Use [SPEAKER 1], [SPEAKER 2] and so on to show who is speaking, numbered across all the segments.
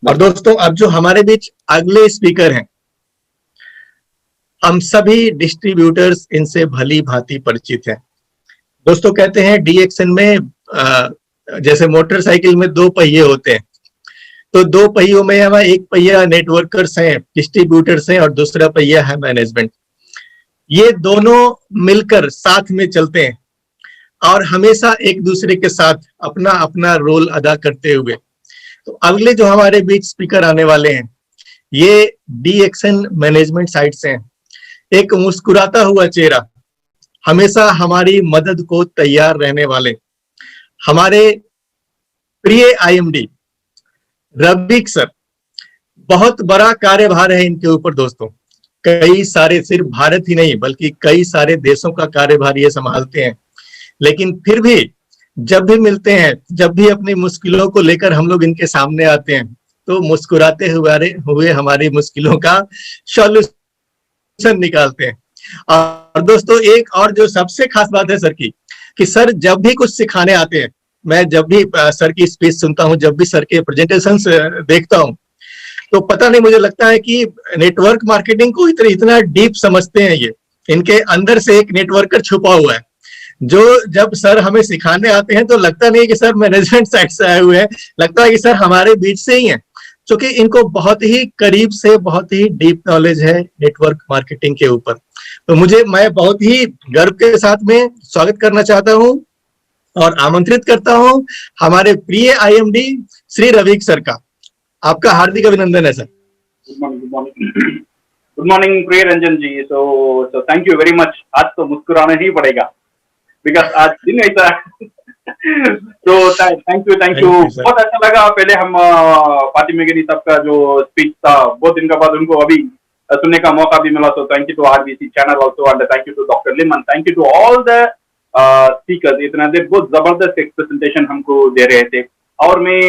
[SPEAKER 1] और दोस्तों, अब जो हमारे बीच अगले स्पीकर हैं, हम सभी डिस्ट्रीब्यूटर्स इनसे भली भांति परिचित हैं। दोस्तों, कहते हैं डीएक्सन में जैसे मोटरसाइकिल में दो पहिए होते हैं, तो दो पहियों में हमें एक पहिया नेटवर्कर्स हैं, डिस्ट्रीब्यूटर्स हैं, और दूसरा पहिया है मैनेजमेंट। ये दोनों मिलकर साथ में चलते हैं और हमेशा एक दूसरे के साथ अपना अपना रोल अदा करते हुए। तो अगले जो हमारे बीच स्पीकर आने वाले हैं, ये डीएक्सन मैनेजमेंट साइड से हैं। एक मुस्कुराता हुआ चेहरा, हमेशा हमारी मदद को तैयार रहने वाले हमारे प्रिय आईएमडी रवीक सर। बहुत बड़ा कार्यभार है इनके ऊपर दोस्तों। कई सारे, सिर्फ भारत ही नहीं बल्कि कई सारे देशों का कार्यभार ये संभालते हैं। लेकिन फिर भी जब भी मिलते हैं, जब भी अपनी मुश्किलों को लेकर हम लोग इनके सामने आते हैं, तो मुस्कुराते हुए हमारी मुश्किलों का सॉल्यूशन निकालते हैं। और दोस्तों, एक और जो सबसे खास बात है सर की, कि सर जब भी कुछ सिखाने आते हैं, मैं जब भी सर की स्पीच सुनता हूं, जब भी सर के प्रेजेंटेशंस देखता हूं, तो पता नहीं, मुझे लगता है कि नेटवर्क मार्केटिंग को इतना डीप समझते हैं ये। इनके अंदर से एक नेटवर्कर छुपा हुआ है, जो जब सर हमें सिखाने आते हैं तो लगता नहीं कि सर मैनेजमेंट साइड से आए हुए हैं, लगता है कि सर हमारे बीच से ही हैं, क्योंकि इनको बहुत ही करीब से बहुत ही डीप नॉलेज है नेटवर्क मार्केटिंग के ऊपर। तो मैं बहुत ही गर्व के साथ में स्वागत करना चाहता हूं और आमंत्रित करता हूं हमारे प्रिय आईएमडी श्री रवीक सर का। आपका हार्दिक अभिनंदन है सर।
[SPEAKER 2] गुड मॉर्निंग प्रिय Ranjan ji. So thank you very much. आज तो मुस्कुराना ही पड़ेगा, बिकॉज आज दिन ऐसा है। तो थैंक यू। बहुत अच्छा लगा। पहले हम पार्टी मेघनी साहब का जो स्पीच था, बहुत दिन के बाद उनको अभी सुनने का मौका भी मिला। तो thank you to RBC channel also, and thank you to doctor Lim, and thank you to all the speakers. इतना देर बहुत जबरदस्त एक प्रेजेंटेशन हमको दे रहे थे। और मैं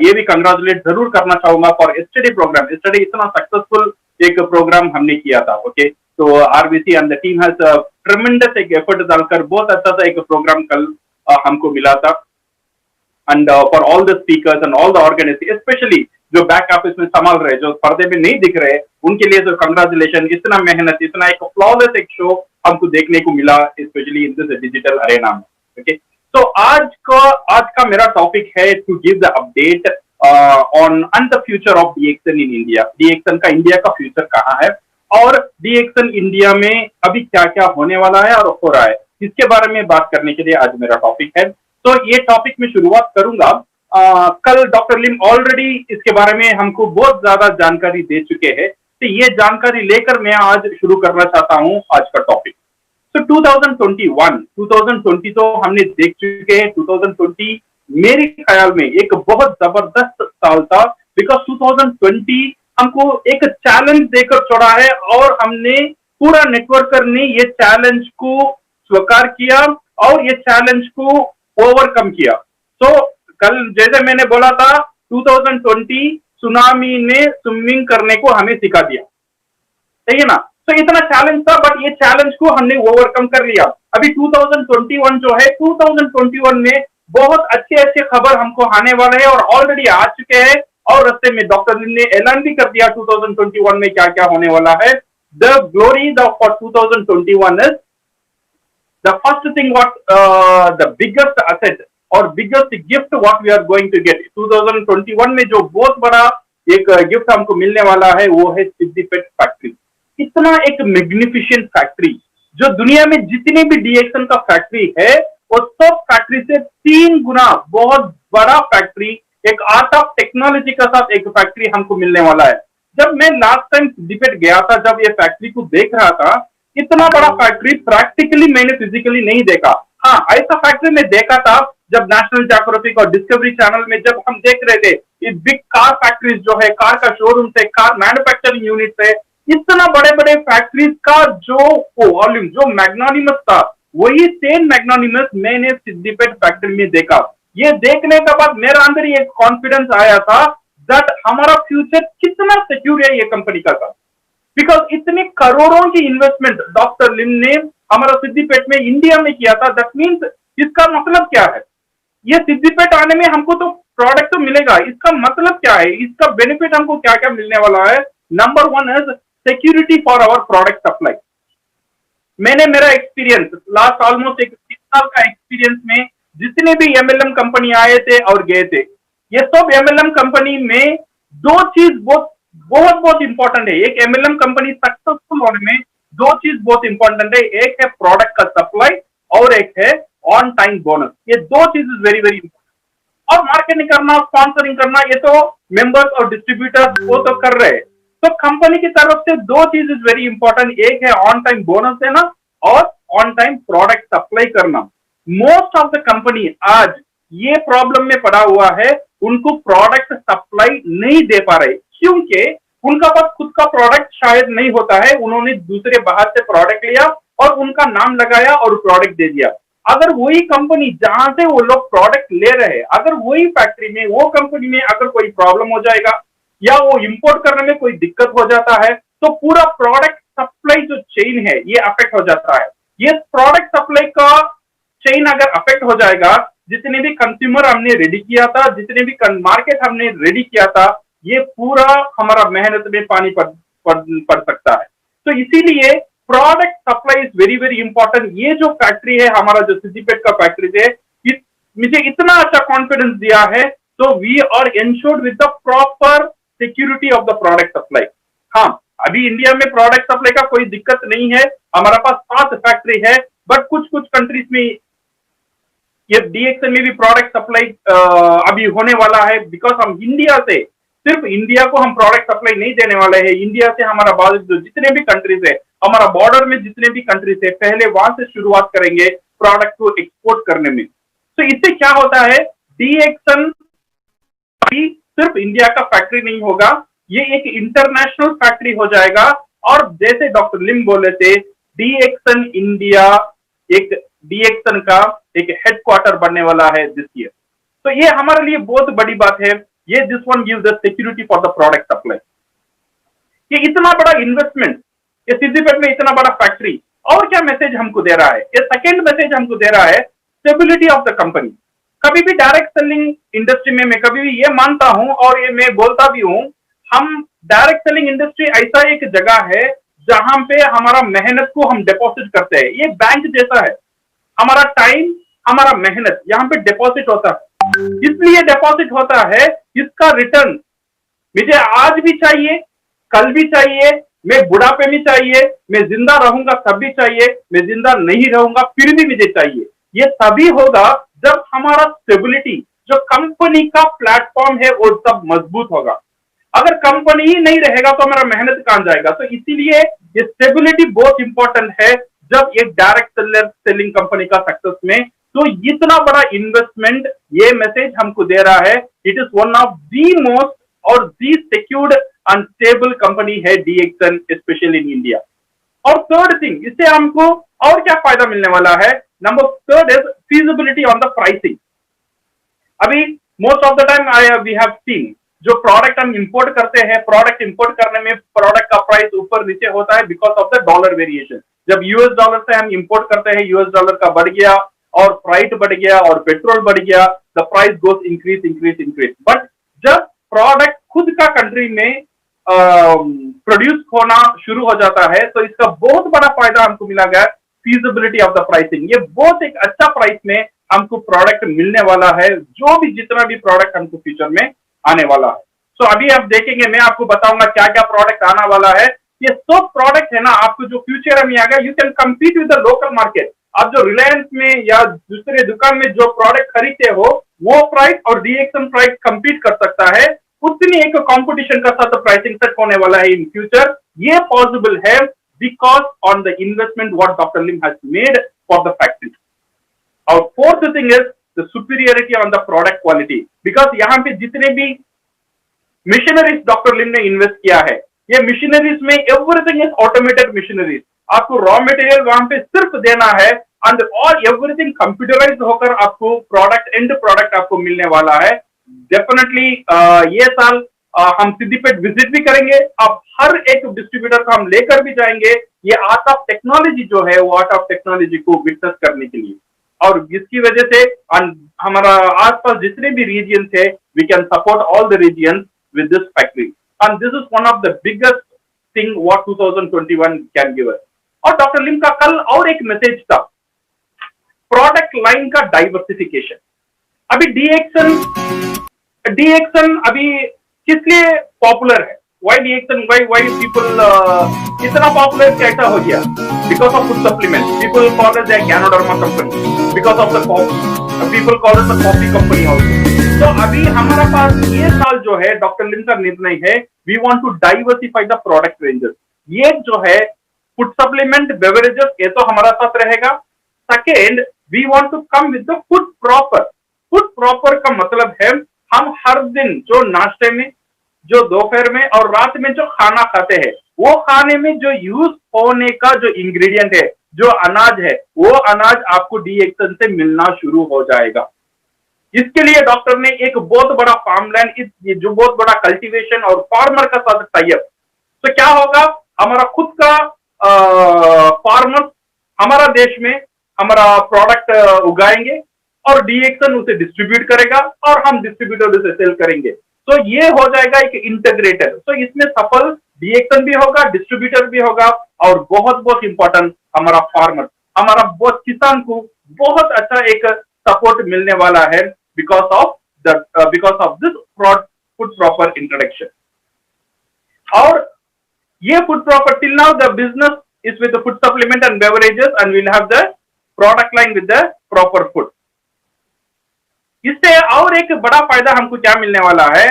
[SPEAKER 2] ये भी कंग्रेचुलेट जरूर करना चाहूंगा फॉर यस्टरडे प्रोग्राम। यस्टरडे इतना सक्सेसफुल एक प्रोग्राम हमने किया था। ओके, तो RBC and the team has ट्रेमेंडस एक एफर्ट डालकर बहुत अच्छा सा एक प्रोग्राम कल हमको मिला था। And for all the speakers and all the organisation, specially जो बैक ऑफिस में संभाल रहे, जो पर्दे में नहीं दिख रहे, उनके लिए तो कंग्रेचुलेशन। इतना मेहनत, इतना एक फ्लॉलेस एक शो हमको देखने को मिला, specially in this digital arena में। ओके, तो आज का मेरा टॉपिक है to give the update on the future of DXN in India. DXN का इंडिया का फ्यूचर कहाँ है, और डीएक्सन इंडिया में अभी क्या क्या होने वाला है और हो रहा है, इसके बारे में बात करने के लिए आज मेरा टॉपिक है। तो ये टॉपिक में शुरुआत करूंगा। कल डॉक्टर लिम ऑलरेडी इसके बारे में हमको बहुत ज्यादा जानकारी दे चुके हैं, तो ये जानकारी लेकर मैं आज शुरू करना चाहता हूं आज का टॉपिक। तो 2020 तो हमने देख चुके हैं। 2020 मेरे ख्याल में एक बहुत जबरदस्त साल था, बिकॉज 2020 हमको एक चैलेंज देकर छोड़ा है, और हमने पूरा नेटवर्कर ने ये चैलेंज को स्वीकार किया और ये चैलेंज को ओवरकम किया। तो कल जैसे मैंने बोला था, 2020 सुनामी ने स्विमिंग करने को हमें सिखा दिया, सही है ना। तो इतना चैलेंज था, बट ये चैलेंज को हमने ओवरकम कर लिया। अभी 2021 जो है, 2021 में बहुत अच्छे खबर हमको आने वाले हैं और ऑलरेडी आ चुके हैं। और रास्ते में डॉक्टर लिम ने ऐलान भी कर दिया 2021 में क्या क्या होने वाला है। The glory for 2021 is the first thing what the biggest asset और biggest gift what we are going to get 2021 में जो बहुत बड़ा एक गिफ्ट हमको मिलने वाला है, वो है सिद्दीपेट फैक्ट्री। इतना एक मैग्निफिसेंट फैक्ट्री, जो दुनिया में जितने भी डीएक्सन का फैक्ट्री है, वो सब फैक्ट्री से 3 गुना बहुत बड़ा फैक्ट्री, एक आर्ट ऑफ टेक्नोलॉजी का साथ एक फैक्ट्री हमको मिलने वाला है। जब मैं लास्ट टाइम सिद्दीपेट गया था, जब ये फैक्ट्री को देख रहा था, इतना बड़ा फैक्ट्री प्रैक्टिकली मैंने फिजिकली नहीं देखा। हाँ, ऐसा फैक्ट्री में देखा था जब नेशनल ज्योग्राफिक और डिस्कवरी चैनल में जब हम देख रहे थे, ये बिग कार फैक्ट्रीज जो है, कार का शोरूम है, कार मैन्युफैक्चरिंग यूनिट है, इतना बड़े बड़े फैक्ट्रीज का जो वॉल्यूम, जो मैग्नानिमस था, वही सेम मैग्नानिमस मैंने सिद्दीपेट फैक्ट्री में देखा। ये देखने के बाद मेरा अंदर ही एक कॉन्फिडेंस आया था दैट हमारा फ्यूचर कितना सिक्योर है ये कंपनी का था। बिकॉज इतने करोड़ों की इन्वेस्टमेंट डॉक्टर लिम ने हमारा सिद्दीपेट में, इंडिया में किया था। दैट मीन्स इसका मतलब क्या है, ये सिद्दीपेट आने में हमको तो प्रोडक्ट तो मिलेगा। इसका मतलब क्या है, इसका बेनिफिट हमको क्या क्या मिलने वाला है? Number one is security for our product supply. मैंने मेरा एक्सपीरियंस लास्ट ऑलमोस्ट एक 3 साल का एक्सपीरियंस में जितने भी एमएलएम कंपनी आए थे और गए थे, ये सब एमएलएम कंपनी में दो चीज बहुत बहुत बहुत इंपॉर्टेंट है। एक एमएलएम कंपनी सक्सेसफुल होने में दो चीज बहुत इंपॉर्टेंट है, एक है प्रोडक्ट का सप्लाई और एक है ऑन टाइम बोनस। ये दो चीज इज वेरी वेरी इंपॉर्टेंट। और मार्केटिंग करना, स्पॉन्सरिंग करना, ये तो मेंबर्स और डिस्ट्रीब्यूटर्स वो तो कर रहे हैं। तो कंपनी की तरफ से दो चीज इज वेरी इंपॉर्टेंट, एक है ऑन टाइम बोनस देना और ऑन टाइम प्रोडक्ट सप्लाई करना। मोस्ट ऑफ द कंपनी आज ये प्रॉब्लम में पड़ा हुआ है, उनको प्रोडक्ट सप्लाई नहीं दे पा रहे क्योंकि उनका पास खुद का प्रोडक्ट शायद नहीं होता है। उन्होंने दूसरे बाहर से प्रोडक्ट लिया और उनका नाम लगाया और प्रोडक्ट दे दिया। अगर वही कंपनी जहां से वो लोग प्रोडक्ट ले रहे हैं, अगर वही फैक्ट्री में वो कंपनी में अगर कोई प्रॉब्लम हो जाएगा या वो इंपोर्ट करने में कोई दिक्कत हो जाता है, तो पूरा प्रोडक्ट सप्लाई जो चेन है ये अफेक्ट हो जाता है। ये प्रोडक्ट सप्लाई का चेन अगर अफेक्ट हो जाएगा, जितने भी कंज्यूमर हमने रेडी किया था, जितने भी मार्केट हमने रेडी किया था, ये पूरा हमारा मेहनत में पानी पड़ सकता है। तो इसीलिए product supply is very very important. ये जो फैक्ट्री है हमारा, जो सिद्दीपेट का फैक्ट्री है, मुझे इतना अच्छा कॉन्फिडेंस दिया है, तो we are insured with the proper security of the product supply. हाँ, अभी इंडिया में प्रोडक्ट सप्लाई का कोई दिक्कत नहीं है, हमारा पास 5 फैक्ट्री है, बट कुछ कुछ कंट्रीज में ये डीएक्सन में भी प्रोडक्ट सप्लाई अभी होने वाला है। बिकॉज हम इंडिया से, सिर्फ इंडिया को हम प्रोडक्ट सप्लाई नहीं देने वाले हैं, इंडिया से हमारा बाद जो जितने भी कंट्रीज है, हमारा बॉर्डर में जितने भी कंट्रीज है, पहले वहां से शुरुआत करेंगे प्रोडक्ट को एक्सपोर्ट करने में। तो इससे क्या होता है, डीएक्सन सिर्फ इंडिया का फैक्ट्री नहीं होगा, ये एक इंटरनेशनल फैक्ट्री हो जाएगा। और जैसे डॉक्टर लिम बोले थे, डीएक्सन इंडिया एक डीएक्सन का एक हेडक्वार्टर बनने वाला है दिस ईयर। तो ये हमारे लिए बहुत बड़ी बात है। ये this one gives the security for the product supply. ये इतना बड़ा इन्वेस्टमेंट, ये सिद्दीपेट में इतना बड़ा फैक्ट्री, और क्या मैसेज हमको दे रहा है? ये सेकेंड मैसेज हमको दे रहा है स्टेबिलिटी ऑफ द कंपनी। कभी भी डायरेक्ट सेलिंग इंडस्ट्री में मैं कभी भी ये मानता हूं और ये मैं बोलता भी हूं, हम डायरेक्ट सेलिंग इंडस्ट्री ऐसा एक जगह है जहां पे हमारा मेहनत को हम डिपॉजिट करते हैं। ये बैंक जैसा है, हमारा टाइम, हमारा मेहनत यहाँ पे डिपॉजिट होता है। इसलिए डिपॉजिट होता है, इसका रिटर्न मुझे आज भी चाहिए, कल भी चाहिए, मैं बुढ़ापे में चाहिए, मैं जिंदा रहूंगा तब भी चाहिए, मैं जिंदा नहीं रहूंगा फिर भी मुझे चाहिए। ये तभी होगा जब हमारा स्टेबिलिटी, जो कंपनी का प्लेटफॉर्म है, वो सब मजबूत होगा। अगर कंपनी ही नहीं रहेगा तो हमारा मेहनत कहां जाएगा? तो इसीलिए ये स्टेबिलिटी बहुत इंपॉर्टेंट है जब एक डायरेक्ट सेलिंग कंपनी का सक्सेस में। तो इतना बड़ा इन्वेस्टमेंट, ये मैसेज हमको दे रहा है, it is one of the most और the secured and stable company है डीएक्सन, स्पेशली इन इंडिया। और थर्ड थिंग, इससे हमको और क्या फायदा मिलने वाला है? Number third is feasibility on the pricing. अभी most of the time we have seen, जो प्रोडक्ट हम इंपोर्ट करते हैं, प्रोडक्ट इंपोर्ट करने में प्रोडक्ट का प्राइस ऊपर नीचे होता है because of the dollar variation. जब यूएस डॉलर से हम इंपोर्ट करते हैं, यूएस डॉलर का बढ़ गया और फ्राइट बढ़ गया और पेट्रोल बढ़ गया, the price goes increase. But जब प्रोडक्ट खुद का कंट्री में प्रोड्यूस होना शुरू हो जाता है, तो इसका बहुत बड़ा फायदा हमको मिला गया, फीजिबिलिटी ऑफ द प्राइसिंग। ये बहुत एक अच्छा प्राइस में हमको प्रोडक्ट मिलने वाला है, जो भी जितना भी प्रोडक्ट हमको फ्यूचर में आने वाला है। सो अभी आप देखेंगे, मैं आपको बताऊंगा क्या क्या प्रोडक्ट आना वाला है। ये सब प्रोडक्ट है ना, आपको जो फ्यूचर में आ गया, you can compete with the local market. आप जो रिलायंस में या दूसरे दुकान में जो प्रोडक्ट खरीदते हो, वो प्राइस और डीएक्सन प्राइस कम्पीट कर सकता है। उतनी एक कंपटीशन का साथ प्राइसिंग सेट होने वाला है इन फ्यूचर। ये पॉसिबल है because on the investment what doctor Lim has made for the factory. और fourth thing is the superiority on the product quality, because यहाँ पे जितने भी मिशनरीज डॉक्टर लिम ने इन्वेस्ट किया है, ये मिशनरीज में एवरीथिंग इज ऑटोमेटेड मिशनरीज। आपको रॉ मटेरियल वहां पे सिर्फ देना है एंड ऑल एवरीथिंग कंप्यूटराइज्ड होकर आपको प्रोडक्ट, एंड प्रोडक्ट आपको मिलने वाला है। डेफिनेटली ये साल हम सिद्दीपेट विजिट भी करेंगे, अब हर एक डिस्ट्रीब्यूटर को हम लेकर भी जाएंगे, ये आर्ट ऑफ टेक्नोलॉजी जो है वो आर्ट ऑफ टेक्नोलॉजी को विटनेस करने के लिए। और इसकी वजह से हमारा आसपास जितने भी रीजन है, we can support all the region with this factory, and this is one of the biggest thing what 2021 can give us. और डॉक्टर लिम का कल और एक मैसेज था, प्रोडक्ट लाइन का डाइवर्सिफिकेशन। अभी डीएक्सन अभी किस लिए पॉपुलर है? Why DXN? Why people इतना पॉपुलर कैसा हो गया? Because of food supplement. People call it a Ganoderma company. Because of the coffee. People call it the coffee company also. तो अभी हमारा पास ये साल जो है डॉक्टर लिम का निर्णय है, we want to diversify the product ranges. ये जो है फूड सप्लीमेंट बेवरेजेस, ये तो हमारा साथ रहेगा। Second, we want to come with the food proper. Food proper का मतलब है हम हर दिन जो नाश्ते में, जो दोपहर में और रात में जो खाना खाते हैं, वो खाने में जो यूज होने का जो इंग्रेडिएंट है, जो अनाज है, वो अनाज आपको डीएक्सन से मिलना शुरू हो जाएगा। इसके लिए डॉक्टर ने एक बहुत बड़ा फार्मलैंड, जो बहुत बड़ा कल्टीवेशन और फार्मर का साथ टाइप। तो क्या होगा, हमारा खुद का फार्मर हमारा देश में हमारा प्रोडक्ट उगाएंगे और डीएक्सन उसे डिस्ट्रीब्यूट करेगा और हम डिस्ट्रीब्यूटर उसे सेल करेंगे। तो ये हो जाएगा एक इंटीग्रेटेड। तो इसमें सफल डीएक्सन भी होगा, डिस्ट्रीब्यूटर भी होगा, और बहुत बहुत इंपॉर्टेंट हमारा फार्मर, हमारा बहुत किसान को बहुत अच्छा एक सपोर्ट मिलने वाला है because of this food proper introduction. और ये food proper till now the business is with the food supplement and beverages and will have the product line with the proper food. इससे और एक बड़ा फायदा हमको क्या मिलने वाला है,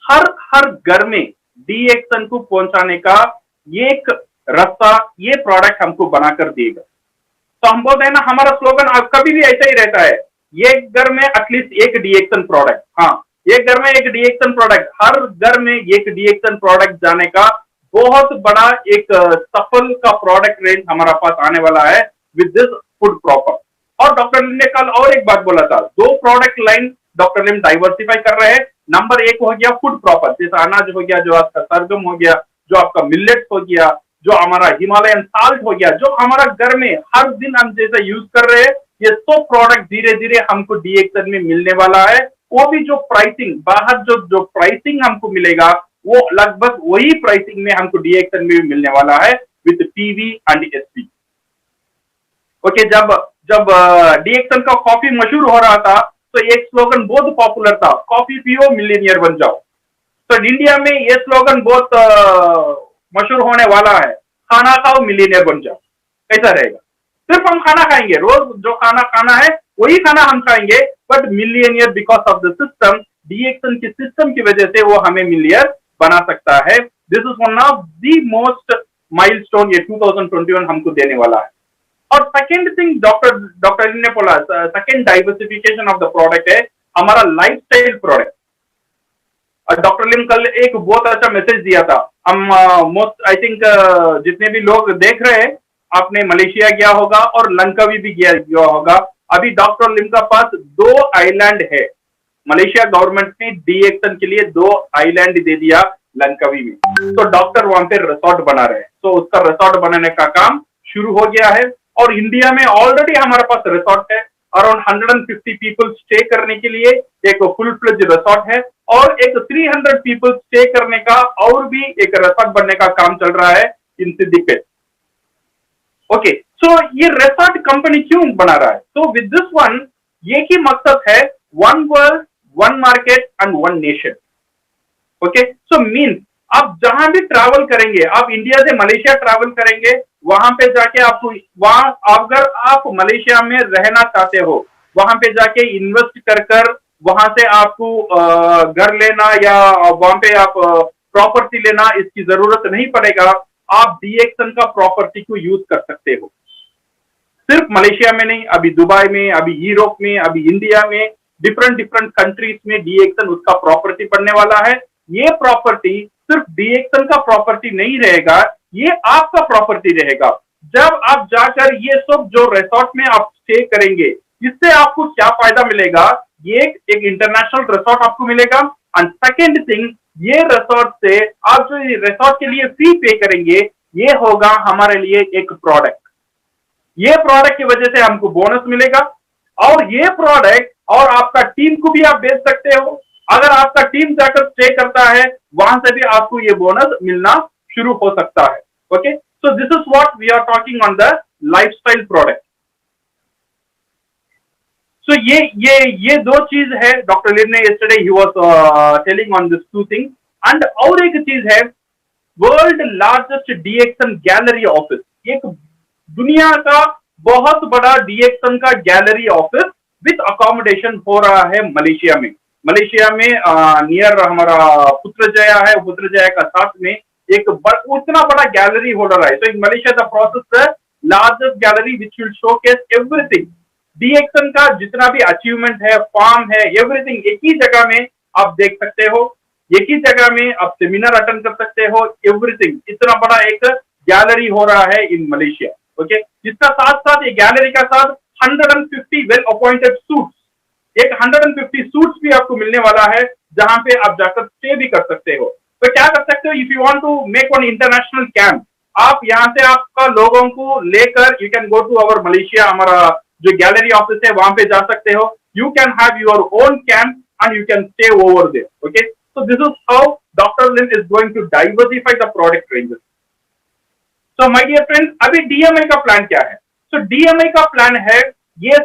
[SPEAKER 2] हर घर में डीएक्सन को पहुंचाने का ये एक रास्ता, ये प्रोडक्ट हमको बनाकर देगा। तो हम बोलते हैं ना, हमारा स्लोगन कभी भी ऐसा ही रहता है, ये घर में एटलीस्ट एक डीएक्सन प्रोडक्ट। हाँ, एक घर में एक डीएक्सन प्रोडक्ट, हर घर में एक डीएक्सन प्रोडक्ट जाने का बहुत बड़ा एक सफल का प्रोडक्ट रेंज हमारा पास आने वाला है विद दिस फूड प्रॉपर। और डॉक्टर लिम ने कल और एक बात बोला था, 2 प्रोडक्ट लाइन डॉक्टर लिम डाइवर्सिफाई कर रहे हैं। नंबर 1 हो गया फूड प्रॉपर, जैसे अनाज हो गया, जो आपका सरगम हो गया, जो आपका मिलेट हो गया, जो हमारा हिमालयन साल्ट हो गया, जो हमारा घर में हर दिन हम जैसे यूज कर रहे हैं, ये सब प्रोडक्ट धीरे धीरे हमको डीएक्सन में मिलने वाला है। वो भी जो प्राइसिंग बाहर जो प्राइसिंग हमको मिलेगा, वो लगभग वही प्राइसिंग में हमको डीएक्सन में भी मिलने वाला है with PV and SP. Okay, जब डीएक्सन का कॉफी मशहूर हो रहा था तो एक स्लोगन बहुत पॉपुलर था, कॉफी पियो मिलियनियर बन जाओ। तो इंडिया में ये स्लोगन बहुत मशहूर होने वाला है, खाना खाओ मिलियनियर बन जाओ। कैसा रहेगा? सिर्फ हम खाना खाएंगे, रोज जो खाना खाना है वही खाना हम खाएंगे, but millionaire because of the system, DXN के सिस्टम की वजह से वो हमें मिलियनियर बना सकता है। This is one of the most milestone ये 2021 हमको देने वाला है। और सेकेंड थिंग डॉक्टर ने बोला, second diversification of the product है हमारा लाइफस्टाइल प्रोडक्ट। और डॉक्टर लिम कल एक बहुत अच्छा मैसेज दिया था। हम मोस्ट आई थिंक जितने भी लोग देख रहे हैं, आपने मलेशिया गया होगा और लंकावी भी गया होगा। अभी डॉक्टर लिम का पास 2 आइलैंड है। मलेशिया गवर्नमेंट ने डीएक्सन के लिए 2 आइलैंड दे दिया लंकावी में, तो डॉक्टर वहां पे रिसोर्ट बना रहे हैं। तो उसका रिसोर्ट बनाने का काम शुरू हो गया है। और इंडिया में ऑलरेडी हमारे पास रिसोर्ट है, अराउंड 150 पीपल स्टे करने के लिए एक फुल फ्लेज रिसोर्ट है, और एक 300 पीपल स्टे करने का और भी एक रिसोर्ट बनने का काम चल रहा है इन सिद्दीकपेट। ओके, सो ये रिसोर्ट कंपनी क्यों बना रहा है? तो विद दिस वन एक ही मकसद है, 1 world 1 market and 1 nation. Okay, so means आप जहां भी ट्रैवल करेंगे, आप इंडिया से मलेशिया ट्रैवल करेंगे, वहां पे जाके आपको अगर आप मलेशिया में रहना चाहते हो, वहां पे जाके इन्वेस्ट कर वहां से आपको घर लेना या वहां पे आप प्रॉपर्टी लेना, इसकी जरूरत नहीं पड़ेगा। आप डीएक्सन का प्रॉपर्टी को यूज कर सकते हो। सिर्फ मलेशिया में नहीं, अभी दुबई में, अभी यूरोप में, अभी इंडिया में, डिफरेंट कंट्रीज में डीएक्सन उसका प्रॉपर्टी बनने वाला है। ये प्रॉपर्टी सिर्फ डीएक्सन का प्रॉपर्टी नहीं रहेगा, ये आपका प्रॉपर्टी रहेगा। जब आप जाकर ये सब जो रिसोर्ट में आप स्टे करेंगे, इससे आपको क्या फायदा मिलेगा? ये एक इंटरनेशनल रिसोर्ट आपको मिलेगा। एंड सेकेंड थिंग, ये रिसोर्ट से आप जो रिसोर्ट के लिए फी पे करेंगे, ये होगा हमारे लिए एक प्रोडक्ट। ये प्रोडक्ट की वजह से हमको बोनस मिलेगा। और ये प्रोडक्ट और आपका टीम को भी आप बेच सकते हो। अगर आपका टीम जाकर स्टे करता है, वहां से भी आपको ये बोनस मिलना शुरू हो सकता है। Okay, so this is what we are talking on the lifestyle product. So ये दो चीज है डॉक्टर लिन ने यस्टरडे ही was telling on this two thing. And और एक चीज है, world largest DXN gallery office, एक दुनिया का बहुत बड़ा डीएक्सन का गैलरी ऑफिस विथ अकोमोडेशन हो रहा है मलेशिया में। मलेशिया में नियर हमारा पुत्रजया है, पुत्रजया का साथ में एक उतना बड़ा गैलरी हो रहा है। तो in Malaysia the process largest gallery which will showcase everything. DXN का जितना भी अचीवमेंट है, फार्म है, एवरीथिंग एक ही जगह में आप देख सकते हो, एक ही जगह में आप सेमिनार अटेंड कर सकते हो, एवरीथिंग। इतना बड़ा एक गैलरी हो रहा है इन मलेशिया। ओके, जिसका साथ साथ ये गैलरी का साथ 150 वेल अपॉइंटेड सूट्स, एक 150 सूट्स भी आपको मिलने वाला है, जहां पे आप जाकर स्टे भी कर सकते हो। तो क्या कर सकते हो, if you want to make one international camp, आप यहाँ से आपका लोगों को लेकर you can go to our Malaysia, हमारा जो गैलरी ऑफिस है वहां पे जा सकते हो। You can have your own camp and you can stay over there. Okay, so this is how doctor Lin is going to diversify the product ranges. So my dear friends, अभी DMI का plan क्या है? सो DMI का plan है ये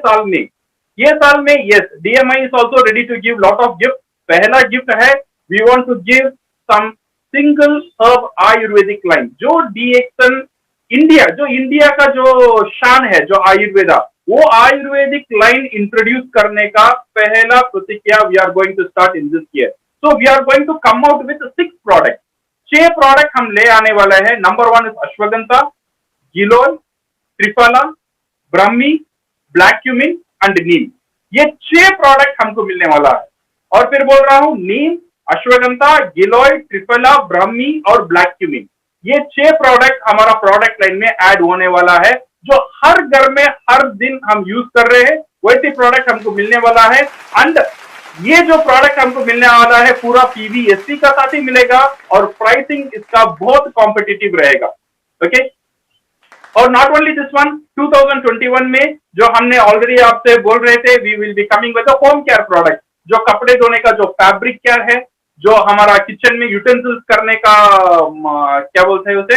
[SPEAKER 2] साल में yes, DMI is also ready to give lot of gift. पहला गिफ्ट है, we want to give some single herb Ayurvedic line, जो डीएक्सन इंडिया, जो इंडिया का जो शान है, जो आयुर्वेदा, वो आयुर्वेदिक लाइन इंट्रोड्यूस करने का पहला प्रतिज्ञा we are going to start in this year. So we are going to come out with 6 product, 6 product हम ले आने वाले हैं। Number 1 is ashwagandha, giloy, triphala, brahmi, black cumin and neem. ये 6 प्रोडक्ट हमको मिलने वाला है। और फिर बोल रहा हूं, नीम, अश्वगंधा, गिलोय, त्रिफला, ब्राह्मी और ब्लैक क्यूमिन, ये 6 प्रोडक्ट हमारा प्रोडक्ट लाइन में ऐड होने वाला है, जो हर घर में हर दिन हम यूज कर रहे हैं, वैसे प्रोडक्ट हमको मिलने वाला है। एंड ये जो प्रोडक्ट हमको मिलने वाला है पूरा पीवीएससी का साथ ही मिलेगा और प्राइसिंग इसका बहुत कॉम्पिटिटिव रहेगा। ओके, और नॉट ओनली दिस वन, 2021 में जो हमने ऑलरेडी आपसे बोल रहे थे, we will be coming with home care product, जो कपड़े धोने का जो फैब्रिक केयर है, जो हमारा किचन में यूटेंसिल्स करने का क्या बोलते हैं उसे,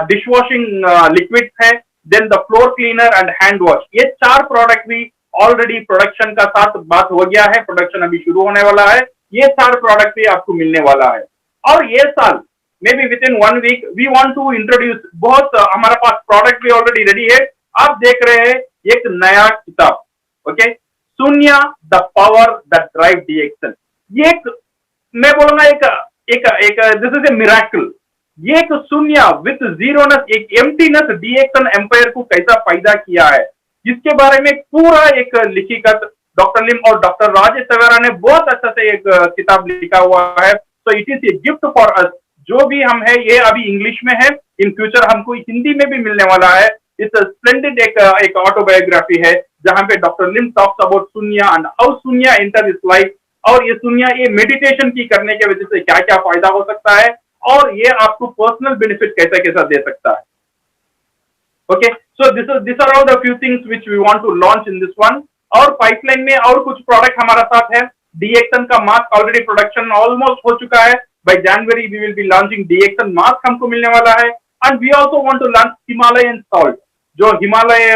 [SPEAKER 2] डिश वॉशिंग लिक्विड है, then the floor cleaner and hand wash, ये 4 प्रोडक्ट भी ऑलरेडी प्रोडक्शन का साथ बात हो गया है, प्रोडक्शन अभी शुरू होने वाला है। ये 4 प्रोडक्ट भी आपको मिलने वाला है। और ये साल मे be within 1 week we want to introduce, बहुत हमारे पास प्रोडक्ट भी ऑलरेडी रेडी है। आप देख रहे हैं एक नया किताब, ओके, शून्य द पावर दैट ड्राइव डीएक्सन। ये एक, मैं बोलूंगा एक दिस इज ए मिरेकल। ये एक शून्य विथ जीरोनेस, एक एम्प्टीनेस डीएक्सन एम्पायर को कैसा पैदा किया है, जिसके बारे में पूरा एक लिखित डॉक्टर लिम और डॉक्टर राजेश सवेरा ने बहुत अच्छा से एक किताब लिखा हुआ है। So it is a gift for us. जो भी हम है, ये अभी इंग्लिश में है, इन फ्यूचर हमको हिंदी में भी मिलने वाला है। इट्स स्प्लेंडेड एक ऑटोबायोग्राफी है, जहां पे डॉक्टर लिम टॉक्स अबाउट शून्य एंड हाउ शून्य एंटर हिज लाइफ, और ये शून्य ये मेडिटेशन की करने के वजह से क्या क्या फायदा हो सकता है, और ये आपको पर्सनल बेनिफिट कैसा कैसा दे सकता है। Okay, so this are all the few things which we want to launch in this one. और पाइपलाइन में और कुछ प्रोडक्ट हमारा साथ है। डीएक्सन का मास्क ऑलरेडी प्रोडक्शन ऑलमोस्ट हो चुका है। By January we will be launching DXN mask हमको मिलने वाला है। And we also want to launch Himalayan salt, जो हिमालय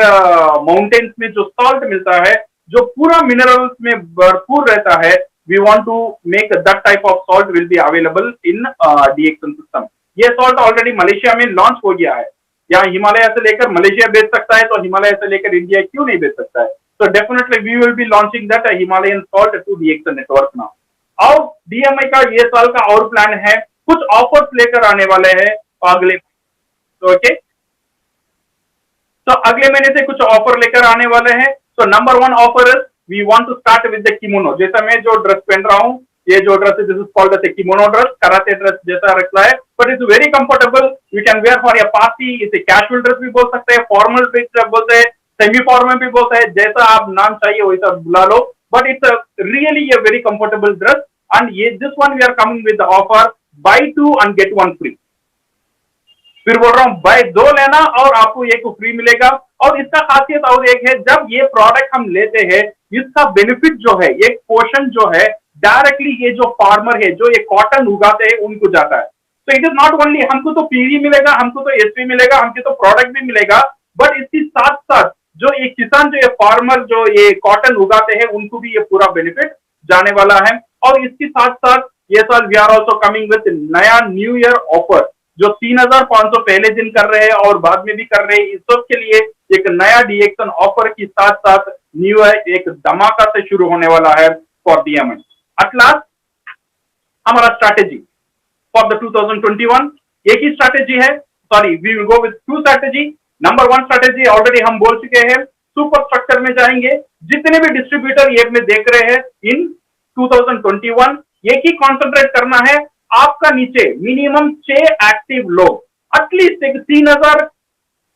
[SPEAKER 2] माउंटेन्स में जो सॉल्ट मिलता है, जो पूरा मिनरल्स में भरपूर रहता है, we want to make that type of salt will be available in DXN system। ये salt already मलेशिया में लॉन्च हो गया है। यहाँ हिमालय से लेकर मलेशिया बेच सकता है, तो हिमालय से लेकर इंडिया क्यों नहीं बेच सकता है? So definitely we will be launching that Himalayan salt to DXN network now। और DMI का ये साल का और प्लान है, कुछ ऑफर्स लेकर आने वाले हैं अगले, ओके, तो अगले महीने से कुछ ऑफर लेकर आने वाले हैं। So number 1 offer is we want to start with the kimono। जैसा मैं जो ड्रेस पहन रहा हूँ, ये जो ड्रेस है, this is called the kimono dress, karate dress जैसा रखता है, but it's very comfortable. You can wear for your party, इसे कैजुअल ड्रेस भी बोल सकते हैं, फॉर्मल भी बोलते हैं, सेमी फॉर्मल भी बोलते हैं, जैसा आप नाम चाहिए वैसा बुला लो, but it's really a very comfortable dress. And ये this one we are coming with the offer, buy 2 and get 1 free. फिर बोल रहा हूँ बाय 2 लेना और आपको एक फ्री मिलेगा। और इसका खासियत और एक है, जब ये प्रोडक्ट हम लेते हैं, इसका बेनिफिट जो है, एक पोर्शन जो है डायरेक्टली ये जो फार्मर है, जो ये कॉटन उगाते हैं, उनको जाता है। तो इट इज नॉट ओनली हमको तो पीवी मिलेगा, हमको तो एसपी मिलेगा, हमको तो प्रोडक्ट भी मिलेगा, बट इसके साथ साथ जो ये किसान, जो ये फार्मर, जो ये कॉटन उगाते हैं, उनको भी ये पूरा बेनिफिट जाने वाला है। और इसके साथ साथ ये साल we are also coming with नया न्यू ईयर ऑफर, जो 3,500 पहले दिन कर रहे हैं और बाद में भी कर रहे हैं। इस सब के लिए एक नया डीएक्सन ऑफर के साथ साथ न्यू ईयर एक धमाका से शुरू होने वाला है फॉर DMN। एट लास्ट हमारा स्ट्रैटेजी फॉर द 2021 एक ही स्ट्रैटेजी है, sorry we will go with 2 strategy. Number 1 strategy already हम बोल चुके हैं, सुपर स्ट्रक्चर में जाएंगे। जितने भी डिस्ट्रीब्यूटर ये में देख रहे हैं इन 2021, एक ही कॉन्सेंट्रेट करना है, आपका नीचे मिनिमम 6 एक्टिव लोग, एटलीस्ट एक 3,000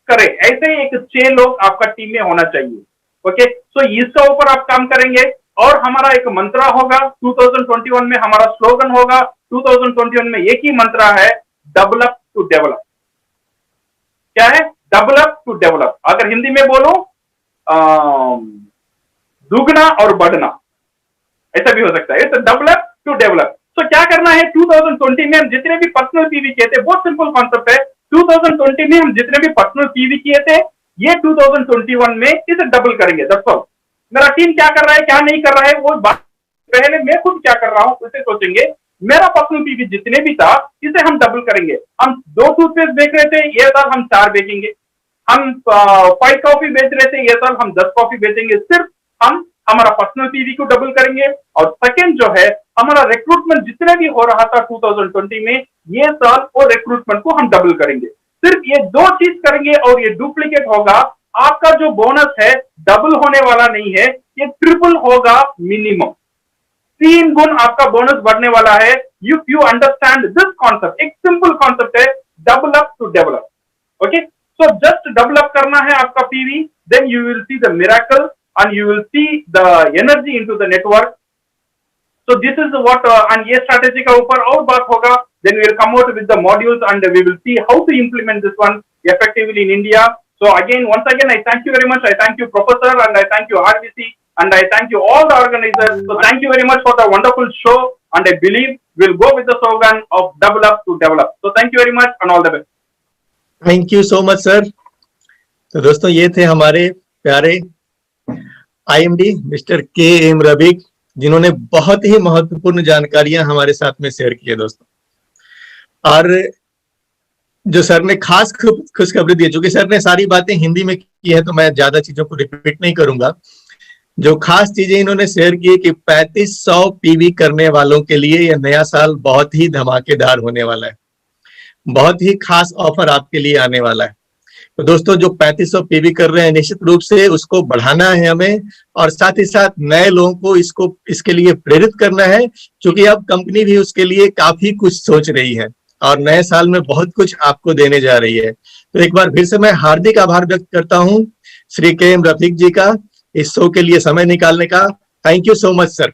[SPEAKER 2] करे, ऐसे एक 6 लोग आपका टीम में होना चाहिए। ओके, सो इसका ऊपर आप काम करेंगे। और हमारा एक मंत्रा होगा 2021 में, हमारा स्लोगन होगा 2021 में, एक ही मंत्रा है, डेवलप टू डेवलप। क्या है? Develop to develop. अगर हिंदी में बोलो दुगना और बढ़ना, ऐसा भी हो सकता है। तो डेवलप टू डेवलप। तो क्या करना है 2020 में, हम जितने भी पर्सनल पीवी किए थे, बहुत सिंपल कॉन्सेप्ट है। 2020 में हम जितने भी पर्सनल पीवी किए थे, ये 2021 में इसे डबल करेंगे। That's all. मेरा टीम क्या कर रहा है, क्या नहीं कर रहा है, वो बात पहले मैं खुद क्या कर रहा हूं उसे सोचेंगे। मेरा पर्सनल पीवी जितने भी था, इसे हम डबल करेंगे। हम 2 टूथपेस्ट बेच रहे थे, ये साल हम 4 बेचेंगे। हम 5 कॉफी बेच रहे थे, ये साल हम 10 कॉफी बेचेंगे। सिर्फ हम हमारा पर्सनल पीवी को डबल करेंगे। और सेकंड जो है, हमारा रिक्रूटमेंट जितने भी हो रहा था 2020 में, ये साल वो रिक्रूटमेंट को हम डबल करेंगे। सिर्फ ये 2 चीज करेंगे और ये डुप्लीकेट होगा। आपका जो बोनस है डबल होने वाला नहीं है, ये ट्रिपल होगा मिनिमम। 3 गुण आपका बोनस बढ़ने वाला है। If you understand this concept, एक सिंपल कॉन्सेप्ट है, develop to develop. Okay, so just develop करना है आपका PV, then you will see the miracle and you will see the energy into the network. So this is what and ये strategy का ऊपर और बात होगा, then we will come out with the modules and we will see how to implement this one effectively in India. So again, once again, I thank you very much. I thank you, Professor, and I thank you, RBC, and I thank you all the organizers. So thank you very much for the wonderful show, and I believe we'll go with the slogan of develop to develop. So thank you very much and all the best.
[SPEAKER 1] Thank you so much, sir. तो दोस्तों ये थे हमारे प्यारे IMD mister KM रबीक, जिन्होंने बहुत ही महत्वपूर्ण जानकारियां हमारे साथ में शेयर की है दोस्तों। और जो सर ने खास खुशखबरी दी, चूंकि सर ने सारी बातें हिंदी में की है तो मैं ज्यादा चीजों को रिपीट नहीं करूंगा। जो खास चीजें इन्होंने शेयर की कि 3500 पीवी करने वालों के लिए यह नया साल बहुत ही धमाकेदार होने वाला है। बहुत ही खास ऑफर आपके लिए आने वाला है। तो दोस्तों जो 3500 पीवी कर रहे हैं, निश्चित रूप से उसको बढ़ाना है हमें, और साथ ही साथ नए लोगों को इसके लिए प्रेरित करना है, क्योंकि अब कंपनी भी उसके लिए काफी कुछ सोच रही है और नए साल में बहुत कुछ आपको देने जा रही है। तो एक बार फिर से मैं हार्दिक आभार व्यक्त करता हूं श्री KM रफीक जी का, इस शो के लिए समय निकालने का। Thank you so much sir.